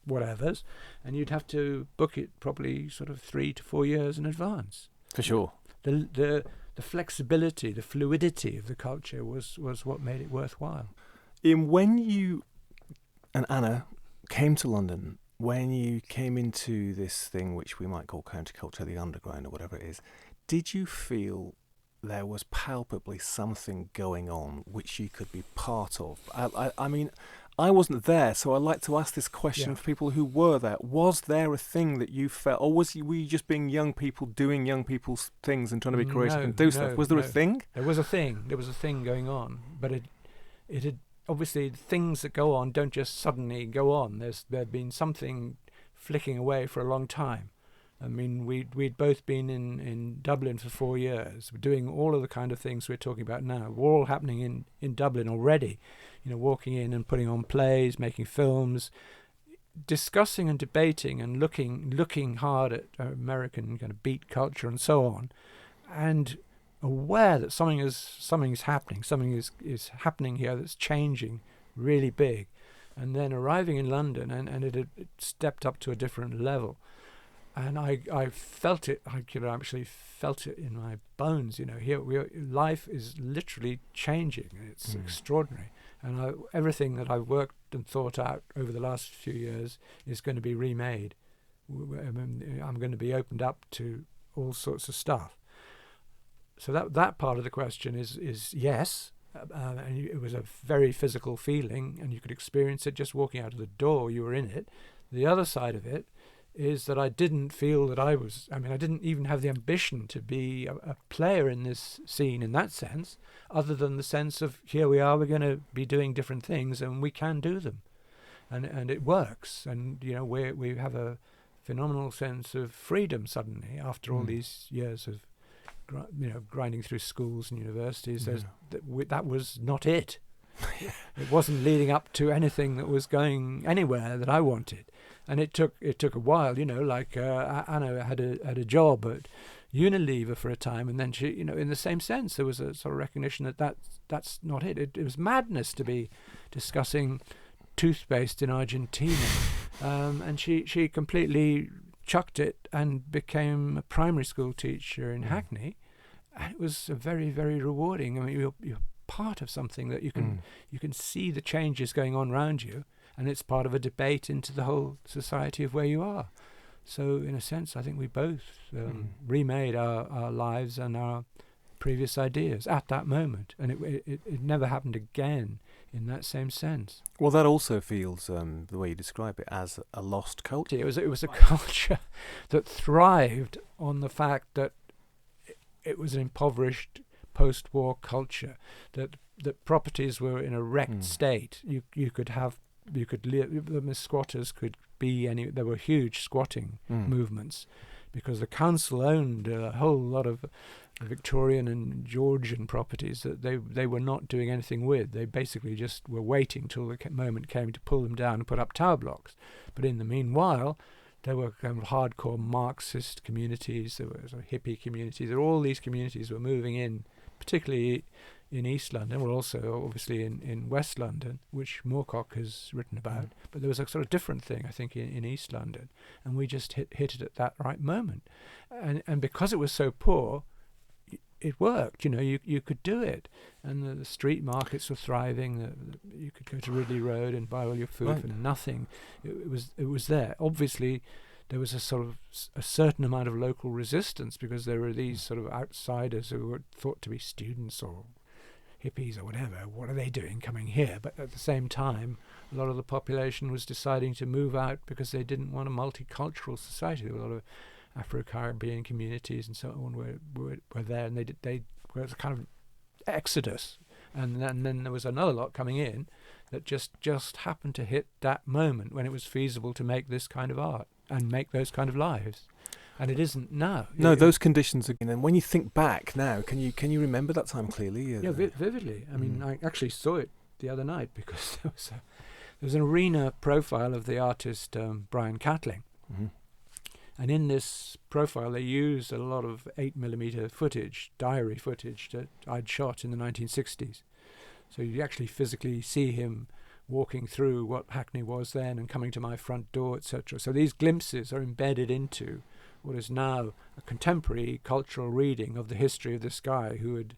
whatevers, and you'd have to book it probably sort of 3 to 4 years in advance. For sure. The flexibility, the fluidity of the culture was what made it worthwhile. When you and Anna came to London, when you came into this thing which we might call counterculture, the underground or whatever it is, did you feel there was palpably something going on which you could be part of? I mean, I wasn't there, so I like to ask this question for people who were there. Was there a thing that you felt, or were you just being young people doing young people's things and trying to be creative and do stuff? Was there a thing? There was a thing. There was a thing going on, but it had obviously, things that go on don't just suddenly go on. There'd been something flicking away for a long time. I mean, we'd both been in Dublin for 4 years. We're doing all of the kind of things we're talking about now. We're all happening in Dublin already. Walking in and putting on plays, making films, discussing and debating and looking hard at American kind of beat culture and so on, and aware that something is happening. Something is happening here that's changing really big. And then arriving in London, and it had stepped up to a different level. And I felt it. I actually felt it in my bones. Here life is literally changing. It's extraordinary. And everything that I've worked and thought out over the last few years is going to be remade. I'm going to be opened up to all sorts of stuff. so that part of the question is yes, and it was a very physical feeling, and you could experience it just walking out of the door. You were in it. The other side of it is that I didn't feel that I didn't even have the ambition to be a player in this scene in that sense, other than the sense of, here we are, we're going to be doing different things, and we can do them, and it works, and we have a phenomenal sense of freedom suddenly after all these years of grinding through schools and universities. That was not it. It wasn't leading up to anything that was going anywhere that I wanted, and it took a while. Like Anna had a job at Unilever for a time, and then she, in the same sense, there was a sort of recognition that's not it. It was madness to be discussing toothpaste in Argentina, and she completely chucked it and became a primary school teacher in Hackney, and it was very, very rewarding. I mean, you're part of something that you can see the changes going on around you, and it's part of a debate into the whole society of where you are. So in a sense, I think we both remade our lives and our previous ideas at that moment, and it never happened again in that same sense. Well, that also feels, the way you describe it, as a lost culture. It was a culture that thrived on the fact that it was an impoverished post-war culture, that properties were in a wrecked state. You could live, the squatters could be any. There were huge squatting movements because the council owned a whole lot of Victorian and Georgian properties that they were not doing anything with. They basically just were waiting till the moment came to pull them down and put up tower blocks. But in the meanwhile, there were kind of hardcore Marxist communities, there were sort of hippie communities, all these communities were moving in, particularly in East London, well also obviously in West London, which Moorcock has written about, but there was a sort of different thing, I think, in East London, and we just hit it at that right moment. And because it was so poor, it worked, you could do it, and the street markets were thriving. You could go to Ridley Road and buy all your food for nothing. It was there. Obviously, there was a certain amount of local resistance because there were these sort of outsiders who were thought to be students or hippies or whatever. What are they doing coming here? But at the same time, a lot of the population was deciding to move out because they didn't want a multicultural society. There were a lot of Afro-Caribbean communities and so on were there, and they were a kind of exodus, and then there was another lot coming in that just happened to hit that moment when it was feasible to make this kind of art and make those kind of lives, and it isn't now. No, those conditions are. And when you think back now, can you remember that time clearly? Yeah, vividly. I mean, I actually saw it the other night because there was an arena profile of the artist Brian Catling. And in this profile, they used a lot of 8mm footage, diary footage that I'd shot in the 1960s. So you actually physically see him walking through what Hackney was then and coming to my front door, etc. So these glimpses are embedded into what is now a contemporary cultural reading of the history of this guy who had,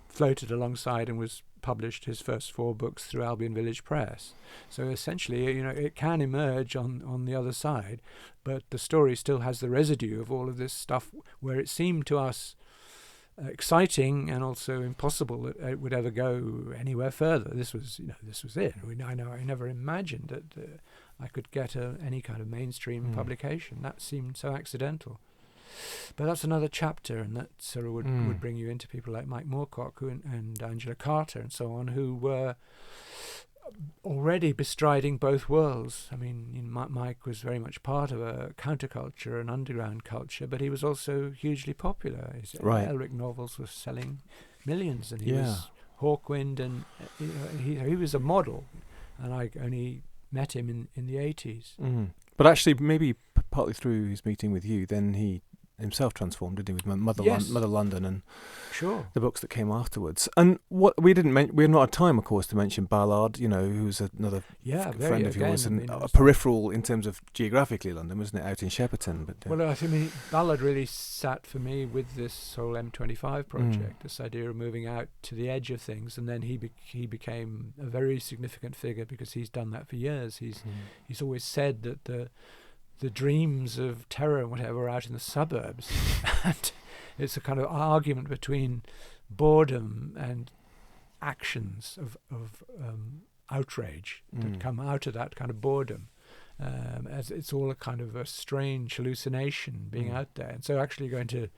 floated alongside and was published his first 4 books through Albion Village Press. So essentially, it can emerge on the other side, but the story still has the residue of all of this stuff where it seemed to us exciting and also impossible that it would ever go anywhere further. This was it. I never imagined that I could get any kind of mainstream publication. That seemed so accidental. But that's another chapter, and that sort of would bring you into people like Mike Moorcock and Angela Carter and so on, who were already bestriding both worlds. I mean, Mike was very much part of a counterculture, an underground culture, but he was also hugely popular. His Elric novels were selling millions, and he was Hawkwind, and he was a model, and I only met him in the 80s. But actually, maybe partly through his meeting with you, then he himself transformed, didn't he, with Mother London and the books that came afterwards. And what we didn't we had not had time, of course, to mention Ballard, who's another friend of yours, and a peripheral in terms of geographically London, wasn't it, out in Shepperton? But well, I think Ballard really sat for me with this whole M25 project, this idea of moving out to the edge of things, and then he became a very significant figure because he's done that for years. He's always said that the dreams of terror and whatever are out in the suburbs, it's a kind of argument between boredom and actions of outrage that come out of that kind of boredom. As it's all a kind of a strange hallucination being out there. And so actually going to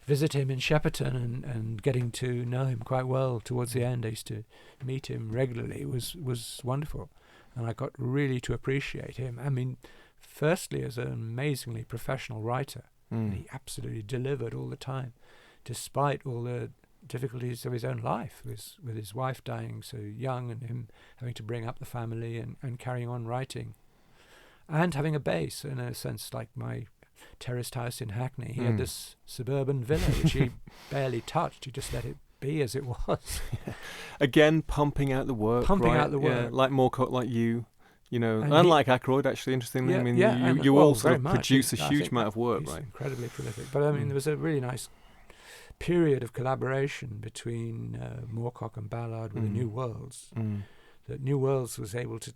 visit him in Shepperton and getting to know him quite well towards the end, I used to meet him regularly, was wonderful. And I got really to appreciate him. I mean, firstly, as an amazingly professional writer, and he absolutely delivered all the time, despite all the difficulties of his own life, with his wife dying so young and him having to bring up the family and carrying on writing. And having a base, in a sense, like my terraced house in Hackney. He had this suburban villa, which he barely touched. He just let it be as it was. Again, pumping out the work. Like Moorcock, like you know, and like Ackroyd, actually, interestingly. I mean, you all sort of produce a huge amount of work, he's right? Incredibly prolific. But I mean, there was a really nice period of collaboration between Moorcock and Ballard with the New Worlds. That New Worlds was able to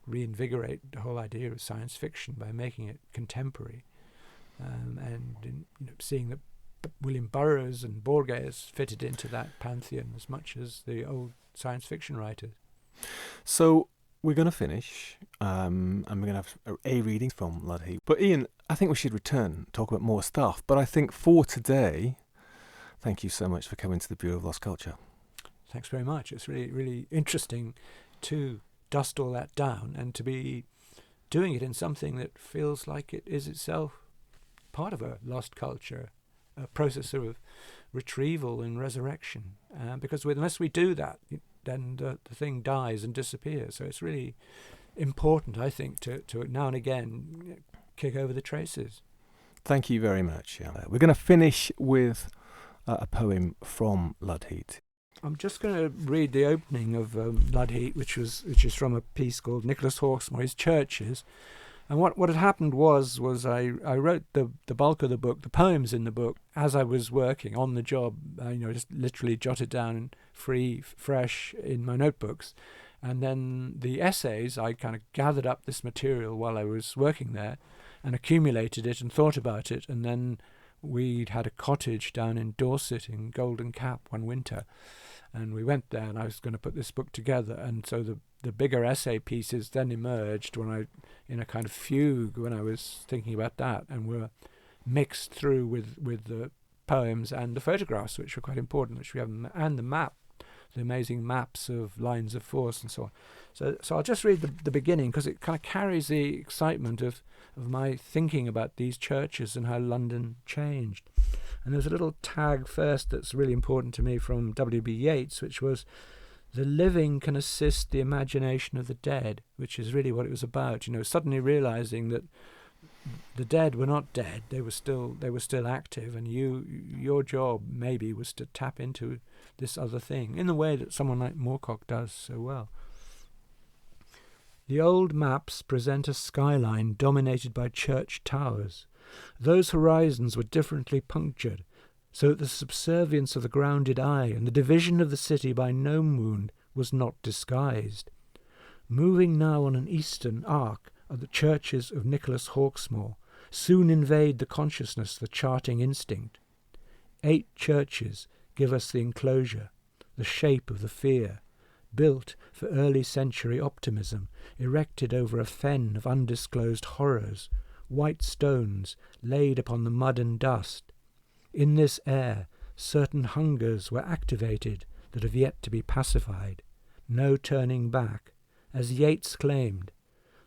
reinvigorate the whole idea of science fiction by making it contemporary, and seeing that William Burroughs and Borges fitted into that pantheon as much as the old science fiction writers. So we're going to finish, and we're going to have a reading from Lud Heat. But Iain, I think we should return, talk about more stuff. But I think for today, thank you so much for coming to the Bureau of Lost Culture. Thanks very much. It's really, really interesting to dust all that down and to be doing it in something that feels like it is itself part of a lost culture, a process of retrieval and resurrection. Because unless we do that, then the thing dies and disappears. So it's really important, I think, to now and again kick over the traces. Thank you very much. We're going to finish with a poem from Lud Heat. I'm just going to read the opening of Lud Heat, which is from a piece called Nicholas Hawksmoor, His Churches. And what had happened was I wrote the bulk of the book, the poems in the book, as I was working on the job. Just literally jotted down fresh in my notebooks. And then the essays, I kind of gathered up this material while I was working there and accumulated it and thought about it. And then we'd had a cottage down in Dorset in Golden Cap one winter. And we went there and I was going to put this book together. And so the bigger essay pieces then emerged in a kind of fugue when I was thinking about that, and were mixed through with the poems and the photographs, which were quite important, which we have, and the map, the amazing maps of lines of force and so on. So I'll just read the beginning, because it kind of carries the excitement of my thinking about these churches and how London changed. And there's a little tag first that's really important to me from W.B. Yeats, which was, "The living can assist the imagination of the dead," which is really what it was about. Suddenly realizing that the dead were not dead; they were still active, and your job maybe was to tap into this other thing in the way that someone like Moorcock does so well. The old maps present a skyline dominated by church towers. Those horizons were differently punctured, so that the subservience of the grounded eye and the division of the city by gnome wound was not disguised. Moving now on an eastern arc are the churches of Nicholas Hawksmoor, soon invade the consciousness the charting instinct. 8 churches give us the enclosure, the shape of the fear, built for early century optimism, erected over a fen of undisclosed horrors, white stones laid upon the mud and dust. In this air, certain hungers were activated that have yet to be pacified. No turning back. As Yeats claimed,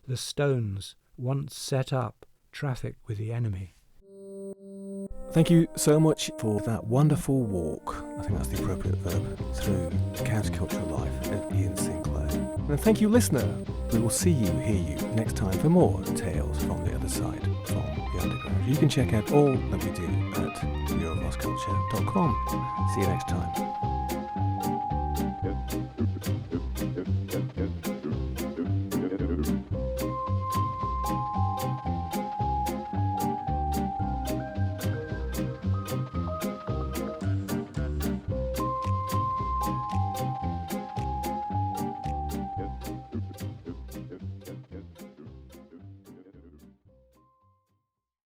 the stones, once set up, traffic with the enemy. Thank you so much for that wonderful walk, I think that's the appropriate verb, through the countercultural life of Iain Sinclair. And thank you, listener. We will see you, hear you next time for more tales from the other side, from the underground. You can check out all that we do at bureauoflostculture.com. See you next time.